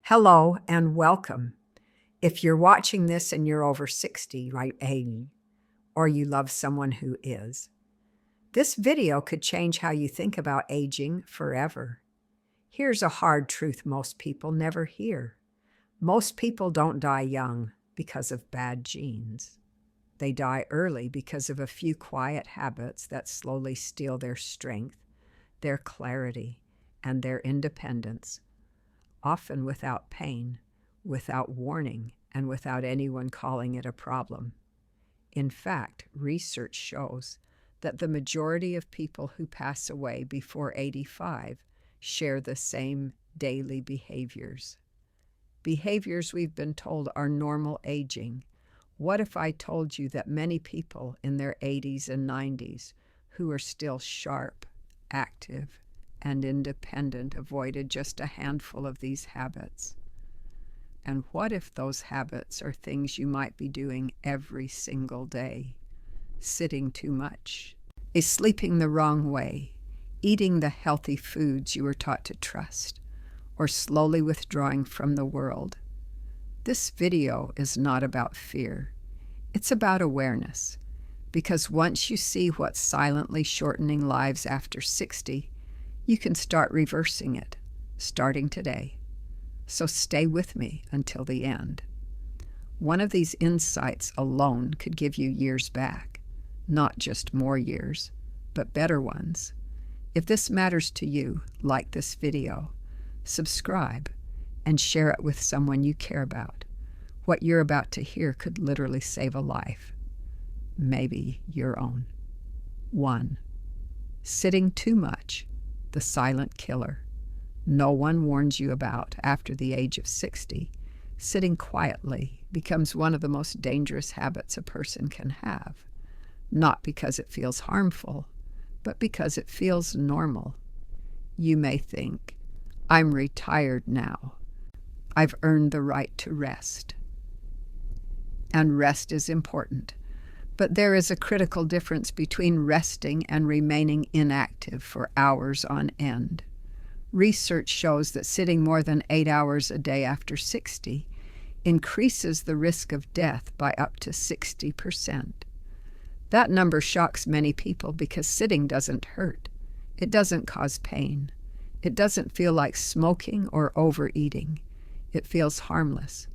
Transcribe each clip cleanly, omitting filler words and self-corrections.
Hello and welcome. If you're watching this and you're over 60, right, 80, or you love someone who is, this video could change how you think about aging forever. Here's a hard truth most people never hear. Most people don't die young because of bad genes. They die early because of a few quiet habits that slowly steal their strength, their clarity, and their independence, often without pain, without warning, and without anyone calling it a problem. In fact, research shows that the majority of people who pass away before 85 share the same daily behaviors. Behaviors we've been told are normal aging. What if I told you that many people in their 80s and 90s who are still sharp, active, and independent avoided just a handful of these habits? And what if those habits are things you might be doing every single day? Sitting too much, sleeping the wrong way, eating the healthy foods you were taught to trust, or slowly withdrawing from the world. This video is not about fear. It's about awareness. Because once you see what's silently shortening lives after 60, you can start reversing it, starting today. So stay with me until the end. One of these insights alone could give you years back, not just more years, but better ones. If this matters to you, like this video, subscribe, and share it with someone you care about. What you're about to hear could literally save a life, maybe your own. 1. Sitting too much. The silent killer. No one warns you about after the age of 60. Sitting quietly becomes one of the most dangerous habits a person can have, not because it feels harmful, but because it feels normal. You may think, I'm retired now. I've earned the right to rest. And rest is important. But there is a critical difference between resting and remaining inactive for hours on end. Research shows that sitting more than 8 hours a day after 60 increases the risk of death by up to 60%. That number shocks many people because sitting doesn't hurt. It doesn't cause pain. It doesn't feel like smoking or overeating. It feels harmless.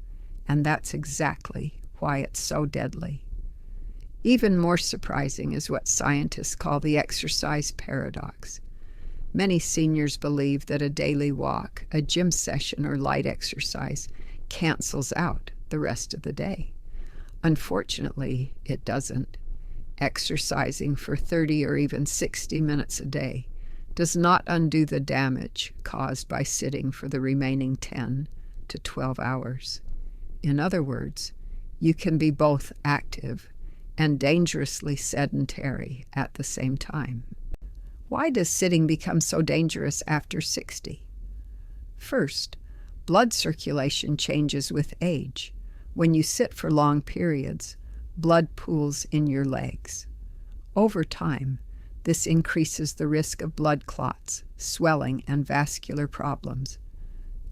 And that's exactly why it's so deadly. Even more surprising is what scientists call the exercise paradox. Many seniors believe that a daily walk, a gym session, or light exercise cancels out the rest of the day. Unfortunately, it doesn't. Exercising for 30 or even 60 minutes a day does not undo the damage caused by sitting for the remaining 10 to 12 hours. In other words, you can be both active and dangerously sedentary at the same time. Why does sitting become so dangerous after 60? First, blood circulation changes with age. When you sit for long periods, blood pools in your legs. Over time, this increases the risk of blood clots, swelling, and vascular problems.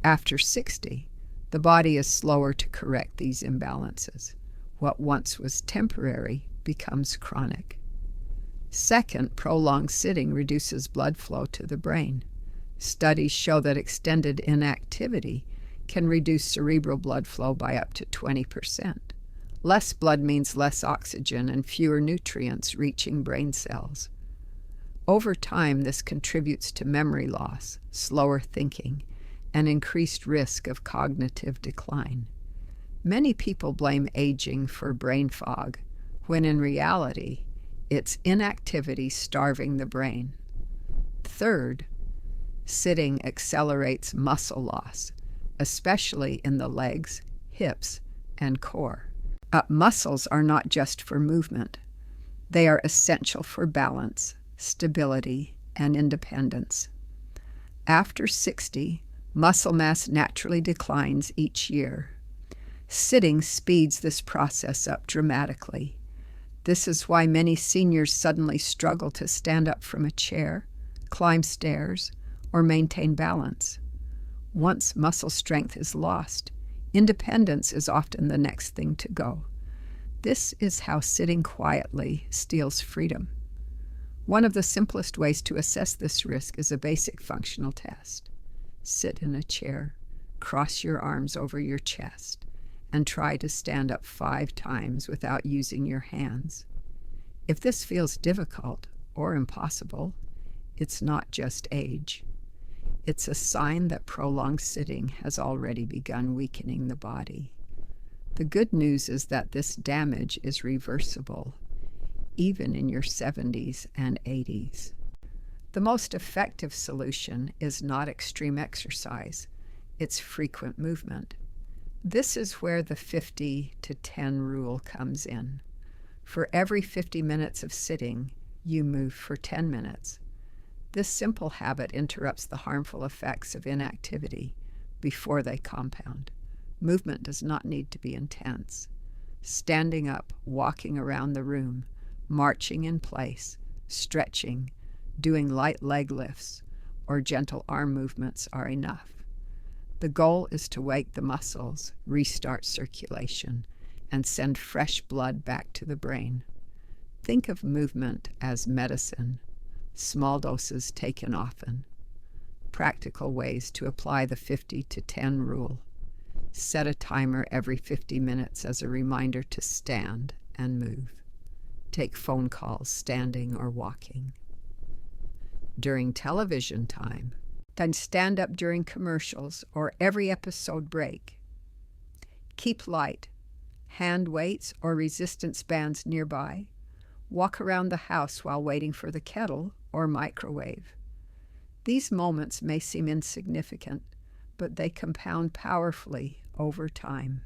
After 60, the body is slower to correct these imbalances. What once was temporary becomes chronic. Second, prolonged sitting reduces blood flow to the brain. Studies show that extended inactivity can reduce cerebral blood flow by up to 20%. Less blood means less oxygen and fewer nutrients reaching brain cells. Over time, this contributes to memory loss, slower thinking, and increased risk of cognitive decline. Many people blame aging for brain fog, when in reality, it's inactivity starving the brain. Third, sitting accelerates muscle loss, especially in the legs, hips, and core. Muscles are not just for movement. They are essential for balance, stability, and independence. After 60, muscle mass naturally declines each year. Sitting speeds this process up dramatically. This is why many seniors suddenly struggle to stand up from a chair, climb stairs, or maintain balance. Once muscle strength is lost, independence is often the next thing to go. This is how sitting quietly steals freedom. One of the simplest ways to assess this risk is a basic functional test. Sit in a chair, cross your arms over your chest, and try to stand up 5 times without using your hands. If this feels difficult or impossible, it's not just age. It's a sign that prolonged sitting has already begun weakening the body. The good news is that this damage is reversible, even in your 70s and 80s. The most effective solution is not extreme exercise, it's frequent movement. This is where the 50 to 10 rule comes in. For every 50 minutes of sitting, you move for 10 minutes. This simple habit interrupts the harmful effects of inactivity before they compound. Movement does not need to be intense. Standing up, walking around the room, marching in place, stretching, doing light leg lifts, or gentle arm movements are enough. The goal is to wake the muscles, restart circulation, and send fresh blood back to the brain. Think of movement as medicine, small doses taken often. Practical ways to apply the 50 to 10 rule. Set a timer every 50 minutes as a reminder to stand and move. Take phone calls standing or walking. During television time, then stand up during commercials or every episode break. Keep light, hand weights or resistance bands nearby. Walk around the house while waiting for the kettle or microwave. These moments may seem insignificant, but they compound powerfully over time.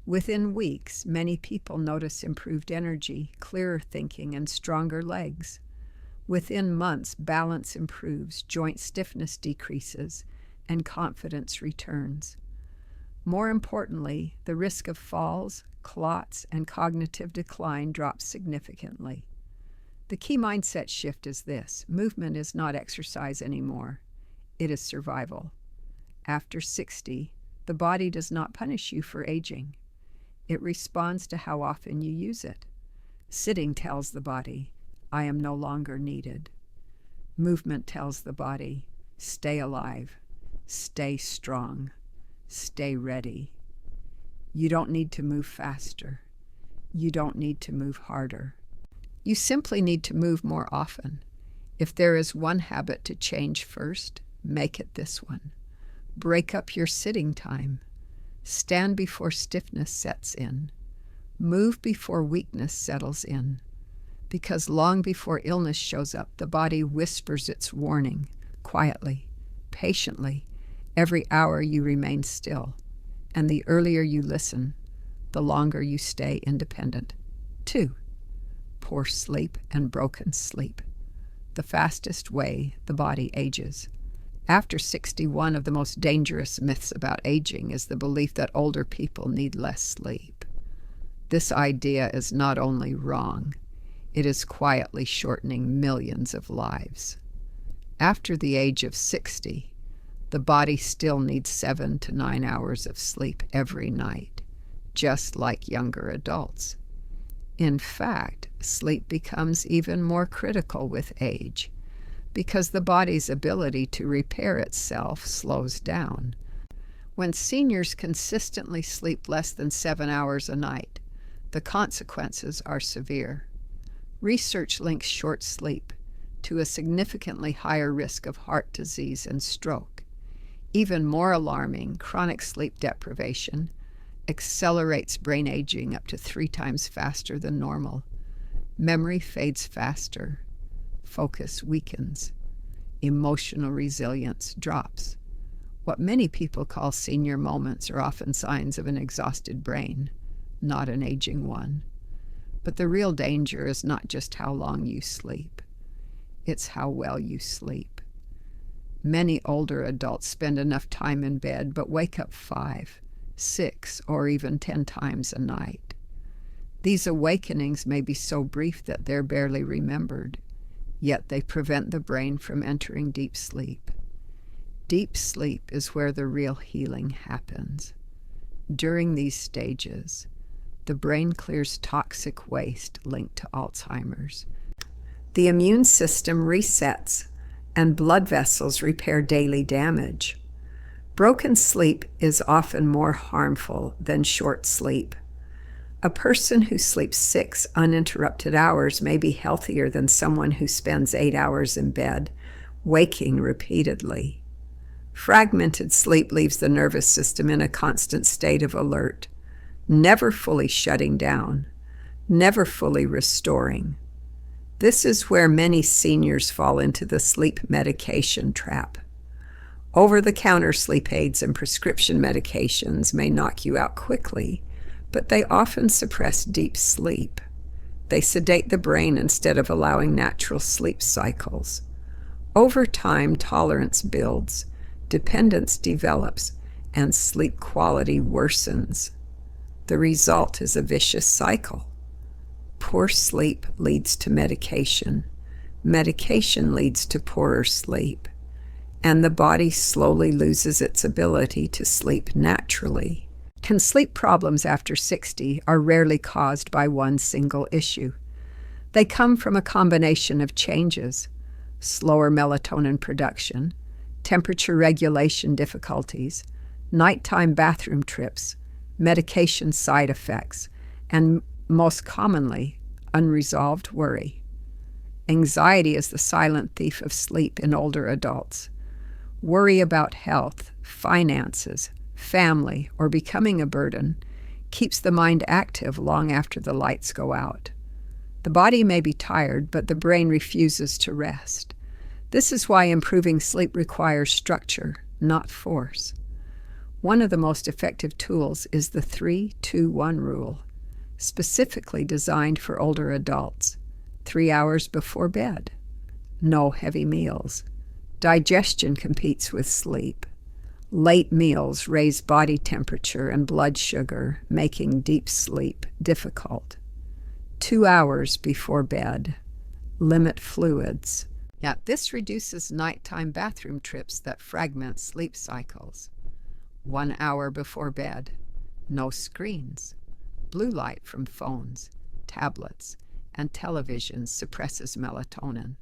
Within weeks, many people notice improved energy, clearer thinking, and stronger legs. Within months, balance improves, joint stiffness decreases, and confidence returns. More importantly, the risk of falls, clots, and cognitive decline drops significantly. The key mindset shift is this: movement is not exercise anymore. It is survival. After 60, the body does not punish you for aging. It responds to how often you use it. Sitting tells the body, I am no longer needed. Movement tells the body, stay alive, stay strong, stay ready. You don't need to move faster. You don't need to move harder. You simply need to move more often. If there is one habit to change first, make it this one. Break up your sitting time. Stand before stiffness sets in. Move before weakness settles in. Because long before illness shows up, the body whispers its warning, quietly, patiently, every hour you remain still. And the earlier you listen, the longer you stay independent. 2. Poor sleep and broken sleep. The fastest way the body ages. After 60, one of the most dangerous myths about aging is the belief that older people need less sleep. This idea is not only wrong, it is quietly shortening millions of lives. After the age of 60, the body still needs 7 to 9 hours of sleep every night, just like younger adults. In fact, sleep becomes even more critical with age because the body's ability to repair itself slows down. When seniors consistently sleep less than 7 hours a night, the consequences are severe. Research links short sleep to a significantly higher risk of heart disease and stroke. Even more alarming, chronic sleep deprivation accelerates brain aging up to 3 times faster than normal. Memory fades faster. Focus weakens. Emotional resilience drops. What many people call senior moments are often signs of an exhausted brain, not an aging one. But the real danger is not just how long you sleep. It's how well you sleep. Many older adults spend enough time in bed but wake up 5, 6, or even 10 times a night. These awakenings may be so brief that they're barely remembered, yet they prevent the brain from entering deep sleep. Deep sleep is where the real healing happens. During these stages, the brain clears toxic waste linked to Alzheimer's. The immune system resets, and blood vessels repair daily damage. Broken sleep is often more harmful than short sleep. A person who sleeps 6 uninterrupted hours may be healthier than someone who spends 8 hours in bed, waking repeatedly. Fragmented sleep leaves the nervous system in a constant state of alert, never fully shutting down, never fully restoring. This is where many seniors fall into the sleep medication trap. Over-the-counter sleep aids and prescription medications may knock you out quickly, but they often suppress deep sleep. They sedate the brain instead of allowing natural sleep cycles. Over time, tolerance builds, dependence develops, and sleep quality worsens. The result is a vicious cycle. Poor sleep leads to medication. Medication leads to poorer sleep. And the body slowly loses its ability to sleep naturally. And sleep problems after 60 are rarely caused by one single issue. They come from a combination of changes: slower melatonin production, temperature regulation difficulties, nighttime bathroom trips, medication side effects, and most commonly, unresolved worry. Anxiety is the silent thief of sleep in older adults. Worry about health, finances, family, or becoming a burden keeps the mind active long after the lights go out. The body may be tired, but the brain refuses to rest. This is why improving sleep requires structure, not force. One of the most effective tools is the 3-2-1 rule, specifically designed for older adults. 3 hours before bed. No heavy meals. Digestion competes with sleep. Late meals raise body temperature and blood sugar, making deep sleep difficult. 2 hours before bed. Limit fluids. This reduces nighttime bathroom trips that fragment sleep cycles. 1 hour before bed. No screens. Blue light from phones, tablets, and televisions suppresses melatonin,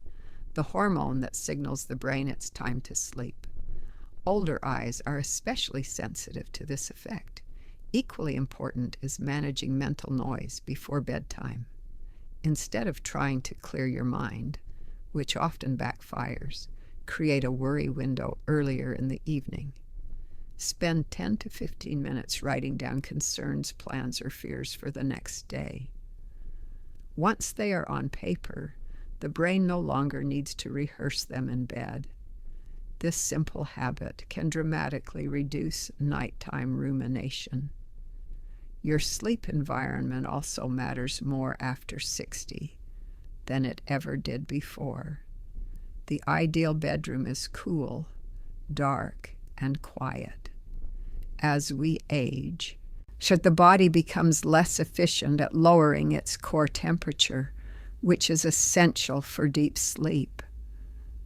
the hormone that signals the brain it's time to sleep. Older eyes are especially sensitive to this effect. Equally important is managing mental noise before bedtime. Instead of trying to clear your mind, which often backfires, create a worry window earlier in the evening. Spend 10 to 15 minutes writing down concerns, plans, or fears for the next day. Once they are on paper, the brain no longer needs to rehearse them in bed. This simple habit can dramatically reduce nighttime rumination. Your sleep environment also matters more after 60 than it ever did before. The ideal bedroom is cool, dark, and quiet. As we age, the body becomes less efficient at lowering its core temperature, which is essential for deep sleep.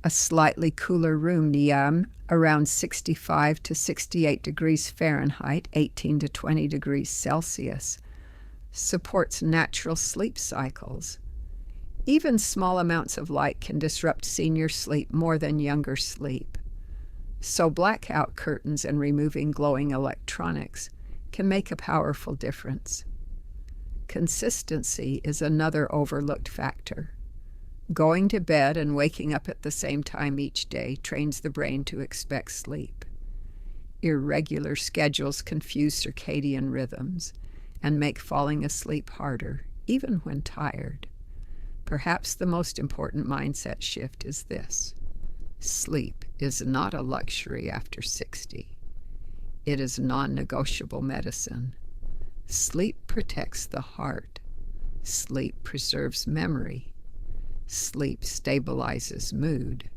A slightly cooler room, around 65 to 68 degrees Fahrenheit, 18 to 20 degrees Celsius, supports natural sleep cycles. Even small amounts of light can disrupt senior sleep more than younger sleep. So blackout curtains and removing glowing electronics can make a powerful difference. Consistency is another overlooked factor. Going to bed and waking up at the same time each day trains the brain to expect sleep. Irregular schedules confuse circadian rhythms and make falling asleep harder, even when tired. Perhaps the most important mindset shift is this: sleep is not a luxury after 60. It is non-negotiable medicine. Sleep protects the heart. Sleep preserves memory. Sleep stabilizes mood.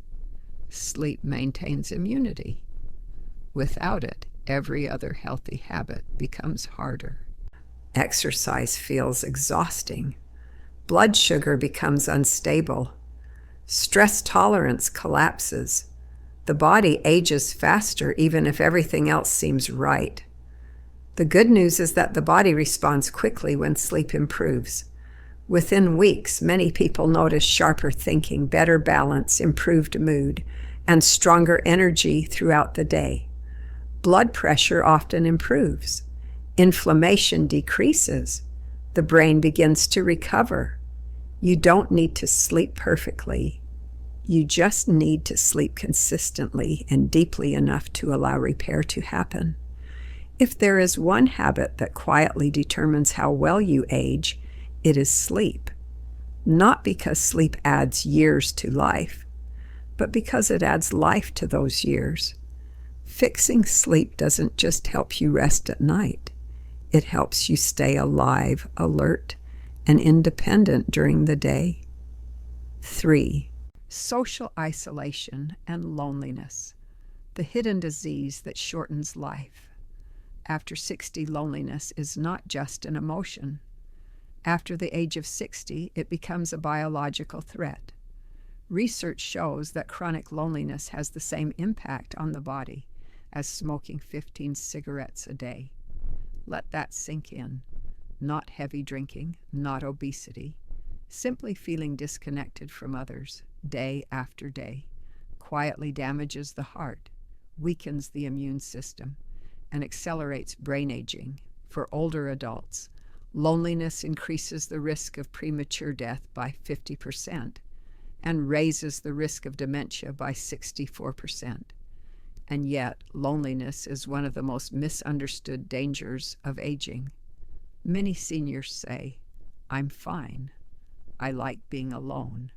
Sleep maintains immunity. Without it, every other healthy habit becomes harder. Exercise feels exhausting. Blood sugar becomes unstable. Stress tolerance collapses. The body ages faster even if everything else seems right. The good news is that the body responds quickly when sleep improves. Within weeks, many people notice sharper thinking, better balance, improved mood, and stronger energy throughout the day. Blood pressure often improves. Inflammation decreases. The brain begins to recover. You don't need to sleep perfectly. You just need to sleep consistently and deeply enough to allow repair to happen. If there is one habit that quietly determines how well you age, it is sleep. Not because sleep adds years to life, but because it adds life to those years. Fixing sleep doesn't just help you rest at night. It helps you stay alive, alert, and independent during the day. 3. Social isolation and loneliness, the hidden disease that shortens life. After 60, loneliness is not just an emotion. After the age of 60, it becomes a biological threat. Research shows that chronic loneliness has the same impact on the body as smoking 15 cigarettes a day. Let that sink in. Not heavy drinking, not obesity. Simply feeling disconnected from others day after day quietly damages the heart, weakens the immune system, and accelerates brain aging. For older adults, loneliness increases the risk of premature death by 50% and raises the risk of dementia by 64%. And yet, loneliness is one of the most misunderstood dangers of aging. Many seniors say, "I'm fine. I like being alone."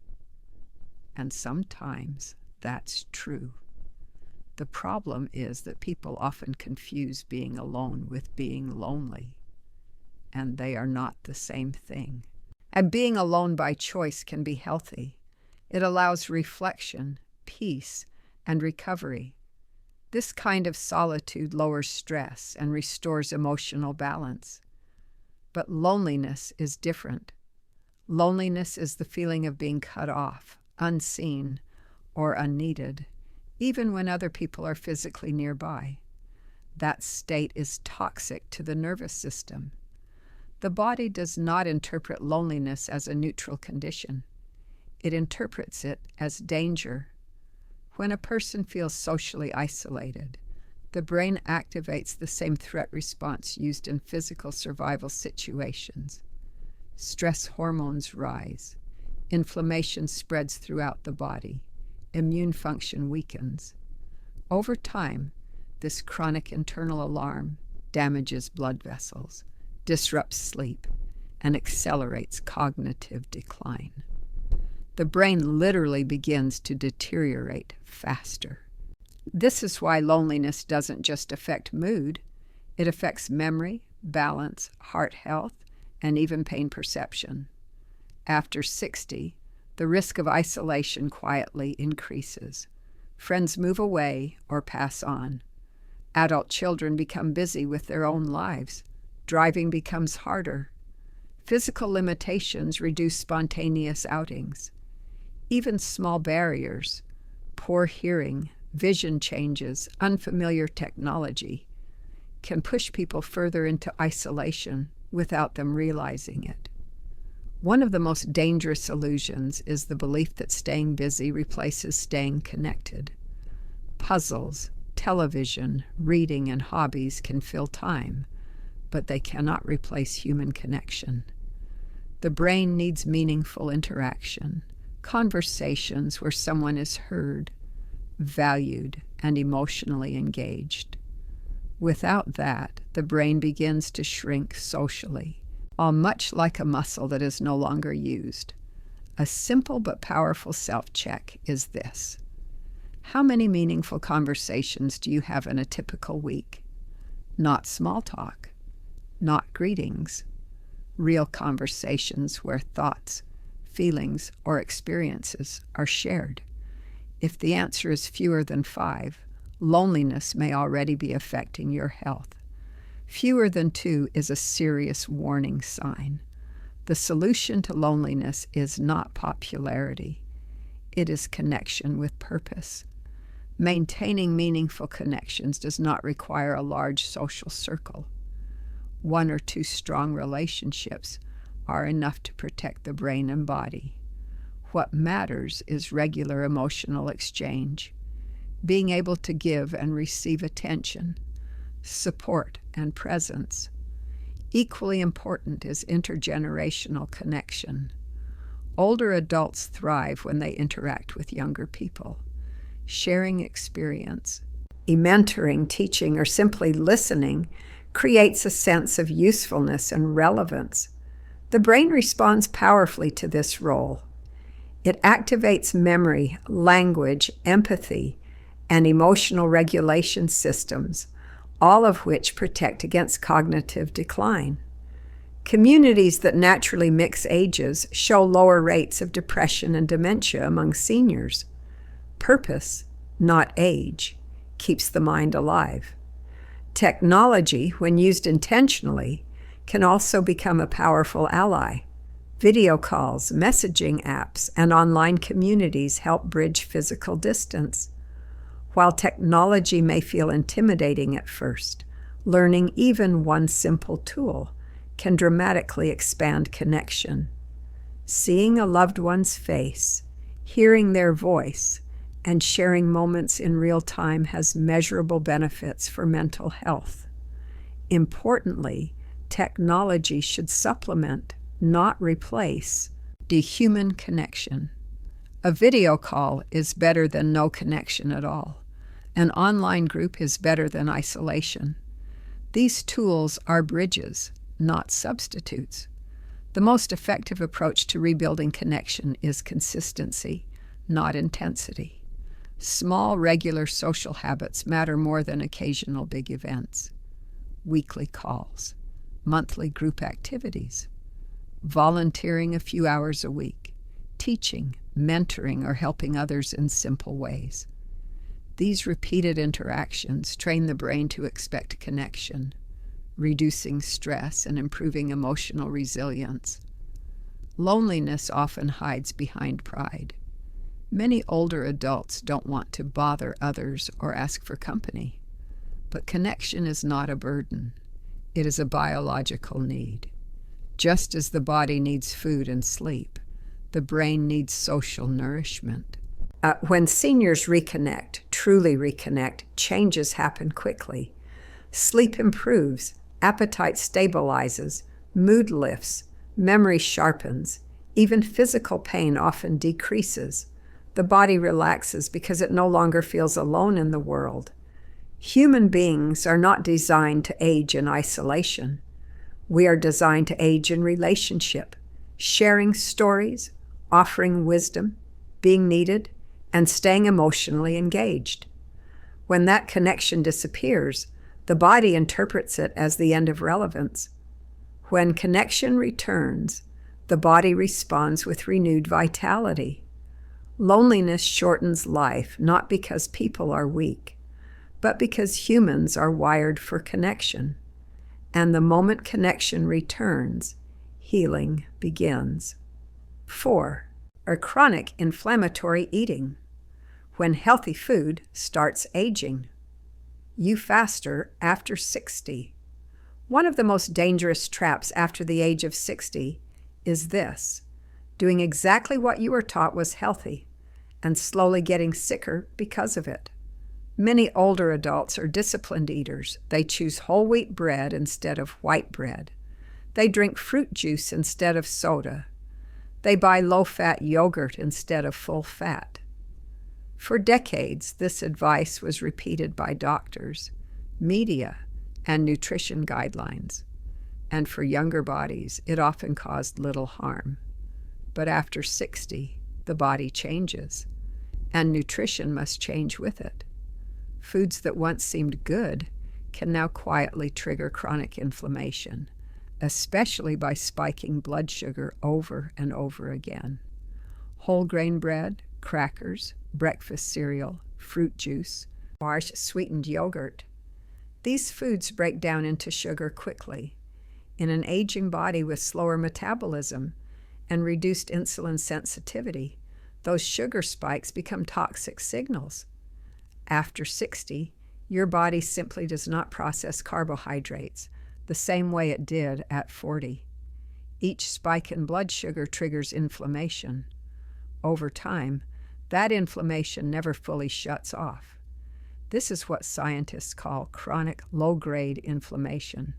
And sometimes that's true. The problem is that people often confuse being alone with being lonely, and they are not the same thing. And being alone by choice can be healthy. It allows reflection, peace, and recovery. This kind of solitude lowers stress and restores emotional balance. But loneliness is different. Loneliness is the feeling of being cut off, unseen, or unneeded, even when other people are physically nearby. That state is toxic to the nervous system. The body does not interpret loneliness as a neutral condition. It interprets it as danger. When a person feels socially isolated, the brain activates the same threat response used in physical survival situations. Stress hormones rise. Inflammation spreads throughout the body. Immune function weakens. Over time, this chronic internal alarm damages blood vessels, disrupts sleep, and accelerates cognitive decline. The brain literally begins to deteriorate faster. This is why loneliness doesn't just affect mood, it affects memory, balance, heart health, and even pain perception. After 60, the risk of isolation quietly increases. Friends move away or pass on. Adult children become busy with their own lives. Driving becomes harder. Physical limitations reduce spontaneous outings. Even small barriers, poor hearing, vision changes, unfamiliar technology, can push people further into isolation without them realizing it. One of the most dangerous illusions is the belief that staying busy replaces staying connected. Puzzles, television, reading, and hobbies can fill time, but they cannot replace human connection. The brain needs meaningful interaction, conversations where someone is heard, valued, and emotionally engaged. Without that, the brain begins to shrink socially, all much like a muscle that is no longer used. A simple but powerful self-check is this: how many meaningful conversations do you have in a typical week? Not small talk, not greetings, real conversations where thoughts, feelings, or experiences are shared. If the answer is fewer than 5, loneliness may already be affecting your health. Fewer than 2 is a serious warning sign. The solution to loneliness is not popularity. It is connection with purpose. Maintaining meaningful connections does not require a large social circle. 1 or 2 strong relationships are enough to protect the brain and body. What matters is regular emotional exchange, being able to give and receive attention, support, and presence. Equally important is intergenerational connection. Older adults thrive when they interact with younger people. Sharing experience, mentoring, teaching, or simply listening creates a sense of usefulness and relevance. The brain responds powerfully to this role. It activates memory, language, empathy, and emotional regulation systems, all of which protect against cognitive decline. Communities that naturally mix ages show lower rates of depression and dementia among seniors. Purpose, not age, keeps the mind alive. Technology, when used intentionally, can also become a powerful ally. Video calls, messaging apps, and online communities help bridge physical distance. While technology may feel intimidating at first, learning even one simple tool can dramatically expand connection. Seeing a loved one's face, hearing their voice, and sharing moments in real time has measurable benefits for mental health. Importantly, technology should supplement, not replace, the human connection. A video call is better than no connection at all. An online group is better than isolation. These tools are bridges, not substitutes. The most effective approach to rebuilding connection is consistency, not intensity. Small, regular social habits matter more than occasional big events. Weekly calls, monthly group activities, volunteering a few hours a week, teaching, mentoring, or helping others in simple ways. These repeated interactions train the brain to expect connection, reducing stress and improving emotional resilience. Loneliness often hides behind pride. Many older adults don't want to bother others or ask for company. But connection is not a burden. It is a biological need. Just as the body needs food and sleep, the brain needs social nourishment. When seniors reconnect, truly reconnect, changes happen quickly. Sleep improves, appetite stabilizes, mood lifts, memory sharpens, even physical pain often decreases. The body relaxes because it no longer feels alone in the world. Human beings are not designed to age in isolation. We are designed to age in relationship, sharing stories, offering wisdom, being needed, and staying emotionally engaged. When that connection disappears, the body interprets it as the end of relevance. When connection returns, the body responds with renewed vitality. Loneliness shortens life, not because people are weak, but because humans are wired for connection. And the moment connection returns, healing begins. 4. Chronic inflammatory eating. When healthy food starts aging. You faster after 60. One of the most dangerous traps after the age of 60 is this: doing exactly what you were taught was healthy, and slowly getting sicker because of it. Many older adults are disciplined eaters. They choose whole wheat bread instead of white bread. They drink fruit juice instead of soda. They buy low-fat yogurt instead of full-fat. For decades, this advice was repeated by doctors, media, and nutrition guidelines. And for younger bodies, it often caused little harm. But after 60, the body changes, and nutrition must change with it. Foods that once seemed good can now quietly trigger chronic inflammation, especially by spiking blood sugar over and over again. Whole grain bread, crackers, breakfast cereal, fruit juice, harsh sweetened yogurt. These foods break down into sugar quickly. In an aging body with slower metabolism and reduced insulin sensitivity, those sugar spikes become toxic signals. After 60, your body simply does not process carbohydrates the same way it did at 40. Each spike in blood sugar triggers inflammation. Over time, that inflammation never fully shuts off. This is what scientists call chronic low-grade inflammation,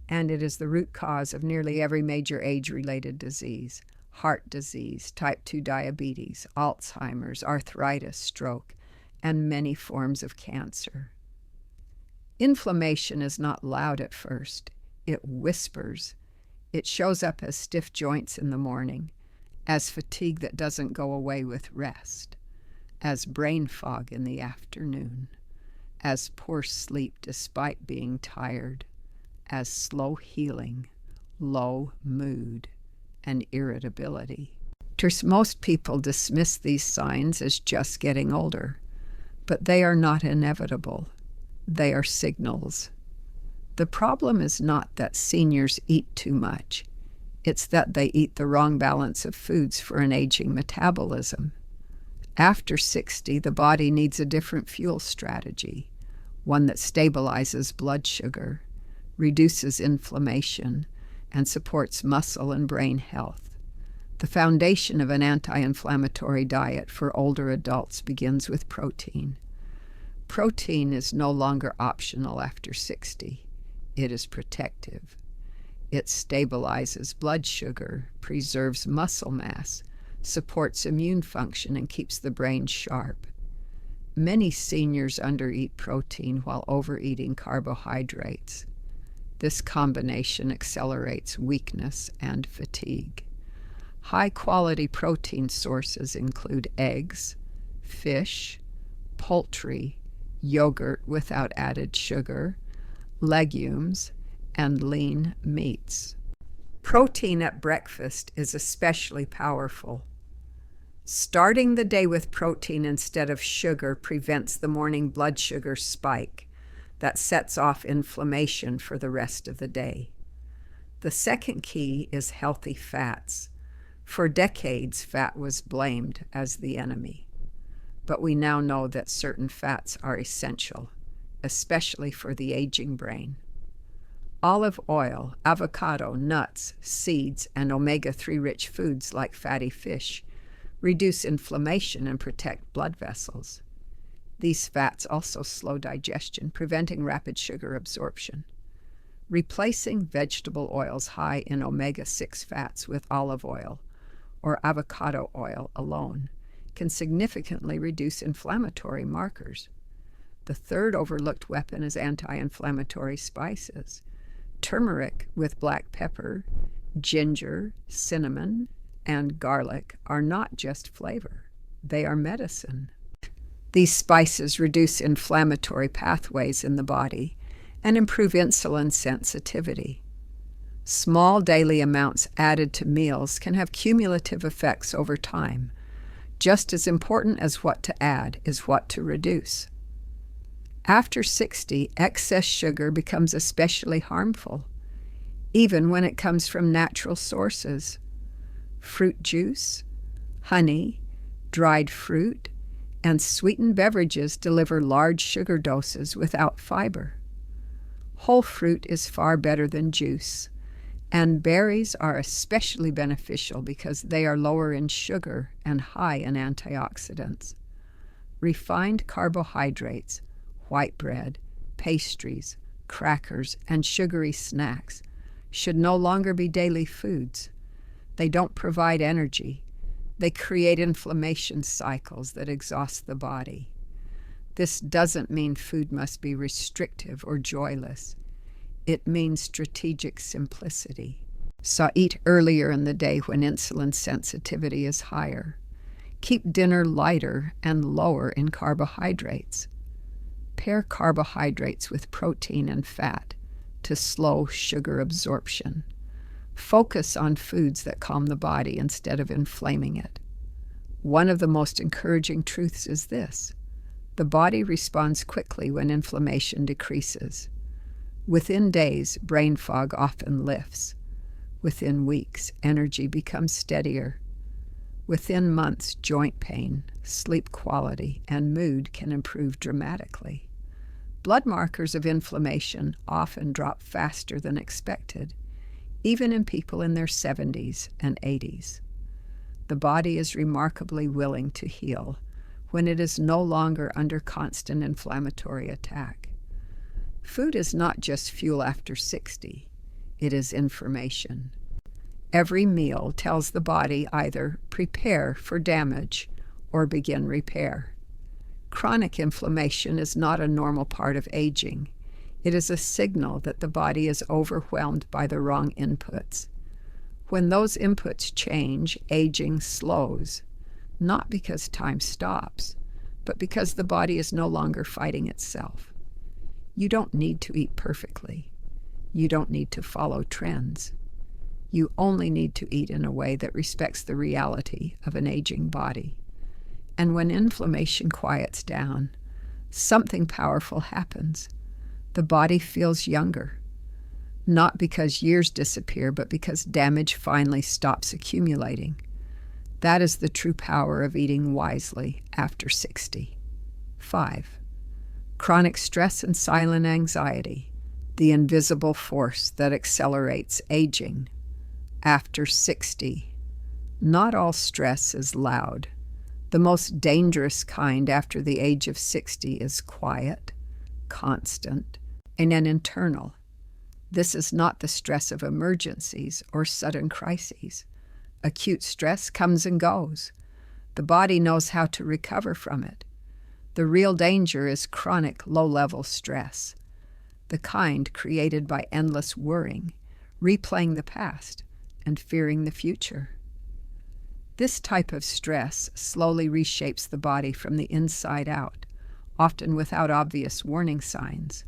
and it is the root cause of nearly every major age-related disease: heart disease, type 2 diabetes, Alzheimer's, arthritis, stroke, and many forms of cancer. Inflammation is not loud at first. It whispers. It shows up as stiff joints in the morning, as fatigue that doesn't go away with rest, as brain fog in the afternoon, as poor sleep despite being tired, as slow healing, low mood, and irritability. Most people dismiss these signs as just getting older, but they are not inevitable. They are signals. The problem is not that seniors eat too much. It's that they eat the wrong balance of foods for an aging metabolism. After 60, the body needs a different fuel strategy, one that stabilizes blood sugar, reduces inflammation, and supports muscle and brain health. The foundation of an anti-inflammatory diet for older adults begins with protein. Protein is no longer optional after 60. It is protective. It stabilizes blood sugar, preserves muscle mass, supports immune function, and keeps the brain sharp. Many seniors undereat protein while overeating carbohydrates. This combination accelerates weakness and fatigue. High-quality protein sources include eggs, fish, poultry, yogurt without added sugar, legumes, and lean meats. Protein at breakfast is especially powerful. Starting the day with protein instead of sugar prevents the morning blood sugar spike that sets off inflammation for the rest of the day. The second key is healthy fats. For decades, fat was blamed as the enemy, but we now know that certain fats are essential, especially for the aging brain. Olive oil, avocado, nuts, seeds, and omega-3 rich foods like fatty fish reduce inflammation and protect blood vessels. These fats also slow digestion, preventing rapid sugar absorption. Replacing vegetable oils high in omega-6 fats with olive oil or avocado oil alone can significantly reduce inflammatory markers. The third overlooked weapon is anti-inflammatory spices. Turmeric with black pepper, ginger, cinnamon, and garlic are not just flavor. They are medicine. These spices reduce inflammatory pathways in the body and improve insulin sensitivity. Small daily amounts added to meals can have cumulative effects over time. Just as important as what to add is what to reduce. After 60, excess sugar becomes especially harmful, even when it comes from natural sources. Fruit juice, honey, dried fruit, and sweetened beverages deliver large sugar doses without fiber. Whole fruit is far better than juice, and berries are especially beneficial because they are lower in sugar and high in antioxidants. Refined carbohydrates, white bread, pastries, crackers, and sugary snacks should no longer be daily foods. They don't provide energy. They create inflammation cycles that exhaust the body. This doesn't mean food must be restrictive or joyless. It means strategic simplicity. So eat earlier in the day when insulin sensitivity is higher. Keep dinner lighter and lower in carbohydrates. Pair carbohydrates with protein and fat to slow sugar absorption. Focus on foods that calm the body instead of inflaming it. One of the most encouraging truths is this: the body responds quickly when inflammation decreases. Within days, brain fog often lifts. Within weeks, energy becomes steadier. Within months, joint pain, sleep quality, and mood can improve dramatically. Blood markers of inflammation often drop faster than expected, even in people in their 70s and 80s. The body is remarkably willing to heal when it is no longer under constant inflammatory attack. Food is not just fuel after 60, it is information. Every meal tells the body either prepare for damage or begin repair. Chronic inflammation is not a normal part of aging. It is a signal that the body is overwhelmed by the wrong inputs. When those inputs change, aging slows, not because time stops, but because the body is no longer fighting itself. You don't need to eat perfectly. You don't need to follow trends. You only need to eat in a way that respects the reality of an aging body. And when inflammation quiets down, something powerful happens. The body feels younger, not because years disappear, but because damage finally stops accumulating. That is the true power of eating wisely after 60. 5. Chronic stress and silent anxiety, the invisible force that accelerates aging. After 60. Not all stress is loud. The most dangerous kind after the age of 60 is quiet, constant, and internal. This is not the stress of emergencies or sudden crises. Acute stress comes and goes. The body knows how to recover from it. The real danger is chronic low-level stress, the kind created by endless worrying, replaying the past, and fearing the future. This type of stress slowly reshapes the body from the inside out, often without obvious warning signs.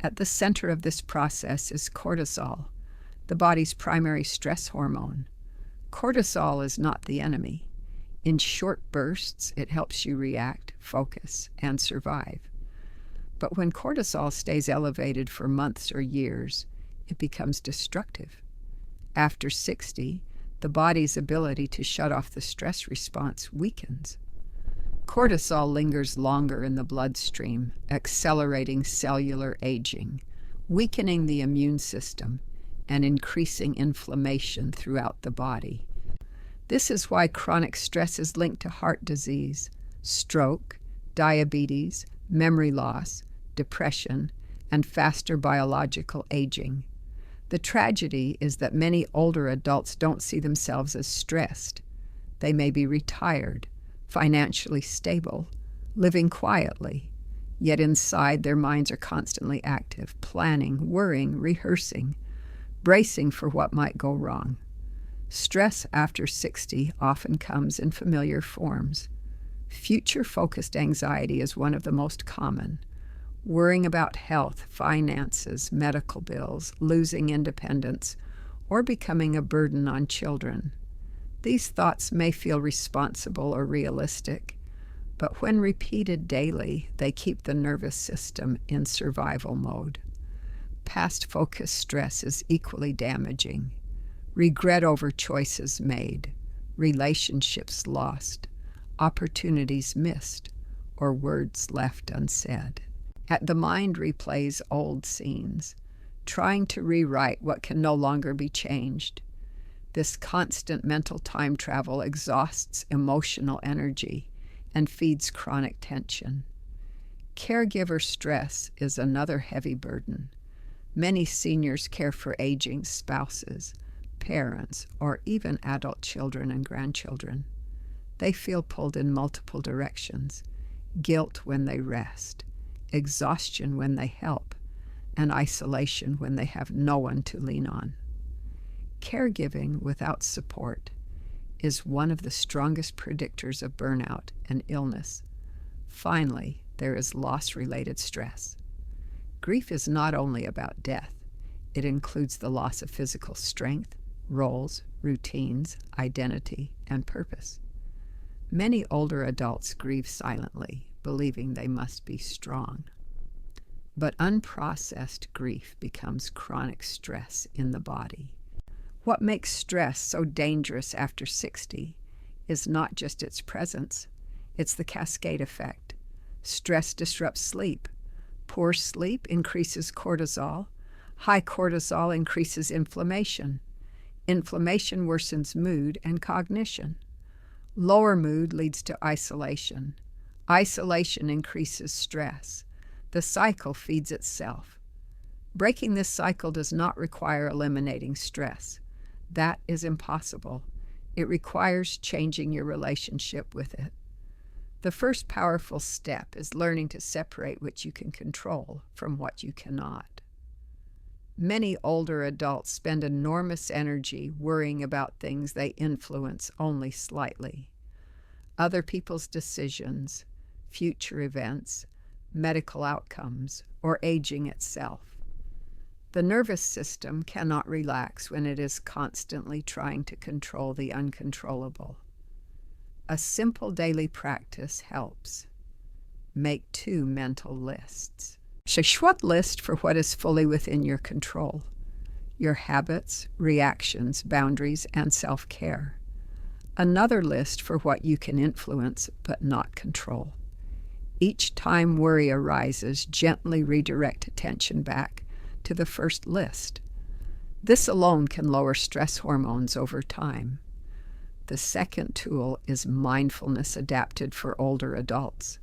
At the center of this process is cortisol, the body's primary stress hormone. Cortisol is not the enemy. In short bursts, it helps you react, focus, and survive. But when cortisol stays elevated for months or years, it becomes destructive. After 60, the body's ability to shut off the stress response weakens. Cortisol lingers longer in the bloodstream, accelerating cellular aging, weakening the immune system, and increasing inflammation throughout the body. This is why chronic stress is linked to heart disease, stroke, diabetes, memory loss, depression, and faster biological aging. The tragedy is that many older adults don't see themselves as stressed. They may be retired, financially stable, living quietly, yet inside their minds are constantly active, planning, worrying, rehearsing, bracing for what might go wrong. Stress after 60 often comes in familiar forms. Future-focused anxiety is one of the most common. Worrying about health, finances, medical bills, losing independence, or becoming a burden on children. These thoughts may feel responsible or realistic, but when repeated daily, they keep the nervous system in survival mode. Past-focused stress is equally damaging. Regret over choices made, relationships lost, opportunities missed, or words left unsaid. The mind replays old scenes, trying to rewrite what can no longer be changed. This constant mental time travel exhausts emotional energy and feeds chronic tension. Caregiver stress is another heavy burden. Many seniors care for aging spouses, parents, or even adult children and grandchildren. They feel pulled in multiple directions: guilt when they rest, exhaustion when they help, and isolation when they have no one to lean on. Caregiving without support is one of the strongest predictors of burnout and illness. Finally, there is loss-related stress. Grief is not only about death. It includes the loss of physical strength, roles, routines, identity, and purpose. Many older adults grieve silently, believing they must be strong. But unprocessed grief becomes chronic stress in the body. What makes stress so dangerous after 60 is not just its presence, it's the cascade effect. Stress disrupts sleep. Poor sleep increases cortisol. High cortisol increases inflammation. Inflammation worsens mood and cognition. Lower mood leads to isolation. Isolation increases stress. The cycle feeds itself. Breaking this cycle does not require eliminating stress. That is impossible. It requires changing your relationship with it. The first powerful step is learning to separate what you can control from what you cannot. Many older adults spend enormous energy worrying about things they influence only slightly. Other people's decisions, future events, medical outcomes, or aging itself. The nervous system cannot relax when it is constantly trying to control the uncontrollable. A simple daily practice helps. Make 2 mental lists. A short list for what is fully within your control, your habits, reactions, boundaries, and self-care. Another list for what you can influence but not control. Each time worry arises, gently redirect attention back to the first list. This alone can lower stress hormones over time. The second tool is mindfulness adapted for older adults.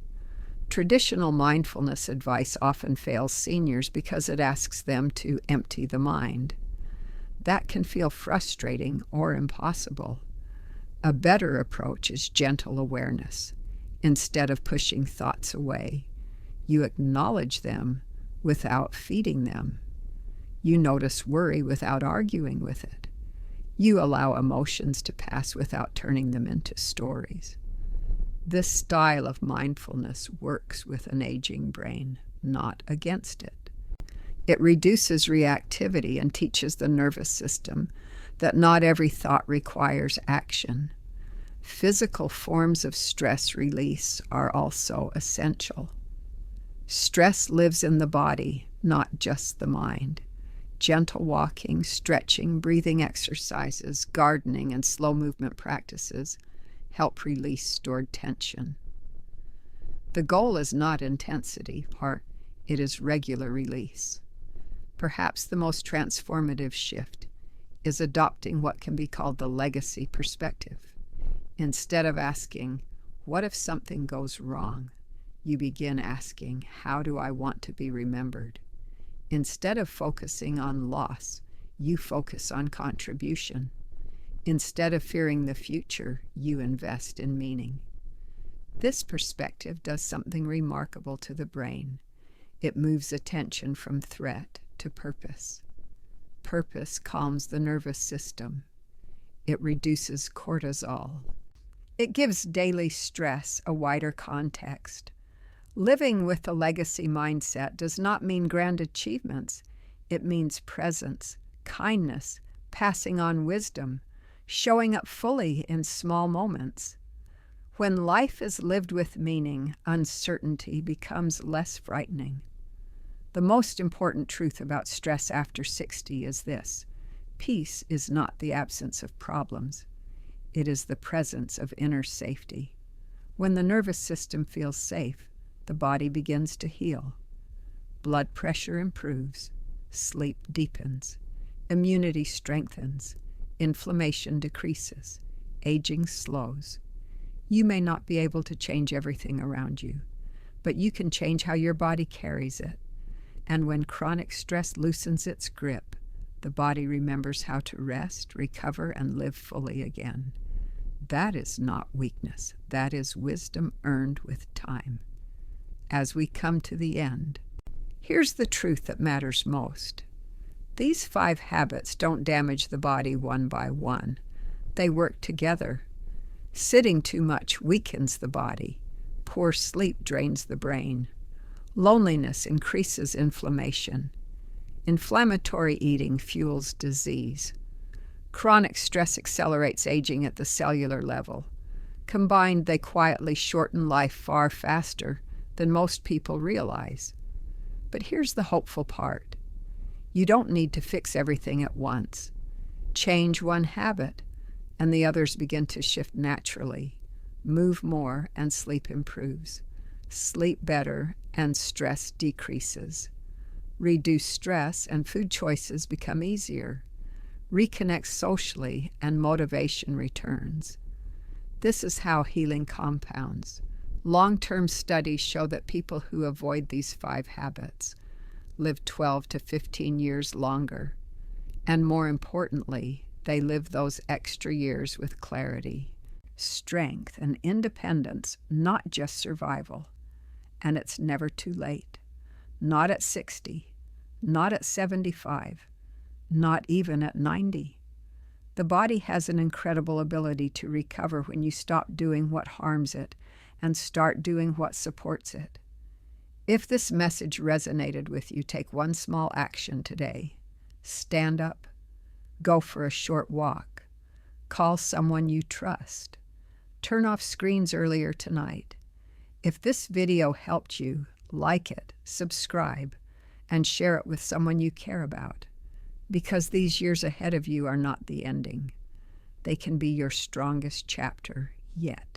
Traditional mindfulness advice often fails seniors because it asks them to empty the mind. That can feel frustrating or impossible. A better approach is gentle awareness. Instead of pushing thoughts away, you acknowledge them without feeding them. You notice worry without arguing with it. You allow emotions to pass without turning them into stories. This style of mindfulness works with an aging brain, not against it. It reduces reactivity and teaches the nervous system that not every thought requires action. Physical forms of stress release are also essential. Stress lives in the body, not just the mind. Gentle walking, stretching, breathing exercises, gardening, and slow movement practices help release stored tension. The goal is not intensity, it is regular release. Perhaps the most transformative shift is adopting what can be called the legacy perspective. Instead of asking, what if something goes wrong? You begin asking, how do I want to be remembered? Instead of focusing on loss, you focus on contribution. Instead of fearing the future, you invest in meaning. This perspective does something remarkable to the brain. It moves attention from threat to purpose. Purpose calms the nervous system. It reduces cortisol. It gives daily stress a wider context. Living with the legacy mindset does not mean grand achievements. It means presence, kindness, passing on wisdom, showing up fully in small moments. When life is lived with meaning, uncertainty becomes less frightening. The most important truth about stress after 60 is this: peace is not the absence of problems. It is the presence of inner safety. When the nervous system feels safe, the body begins to heal. Blood pressure improves, sleep deepens, immunity strengthens, inflammation decreases, aging slows. You may not be able to change everything around you, but you can change how your body carries it. And when chronic stress loosens its grip, the body remembers how to rest, recover, and live fully again. That is not weakness. That is wisdom earned with time. As we come to the end, here's the truth that matters most. These 5 habits don't damage the body one by one. They work together. Sitting too much weakens the body. Poor sleep drains the brain. Loneliness increases inflammation. Inflammatory eating fuels disease. Chronic stress accelerates aging at the cellular level. Combined, they quietly shorten life far faster than most people realize. But here's the hopeful part. You don't need to fix everything at once. Change one habit, and the others begin to shift naturally. Move more and sleep improves. Sleep better and stress decreases. Reduce stress and food choices become easier. Reconnect socially and motivation returns. This is how healing compounds. Long-term studies show that people who avoid these 5 habits live 12 to 15 years longer. And more importantly, they live those extra years with clarity, strength, and independence, not just survival. And it's never too late. Not at 60, not at 75, not even at 90. The body has an incredible ability to recover when you stop doing what harms it and start doing what supports it. If this message resonated with you, take one small action today. Stand up. Go for a short walk. Call someone you trust. Turn off screens earlier tonight. If this video helped you, like it, subscribe, and share it with someone you care about. Because these years ahead of you are not the ending. They can be your strongest chapter yet.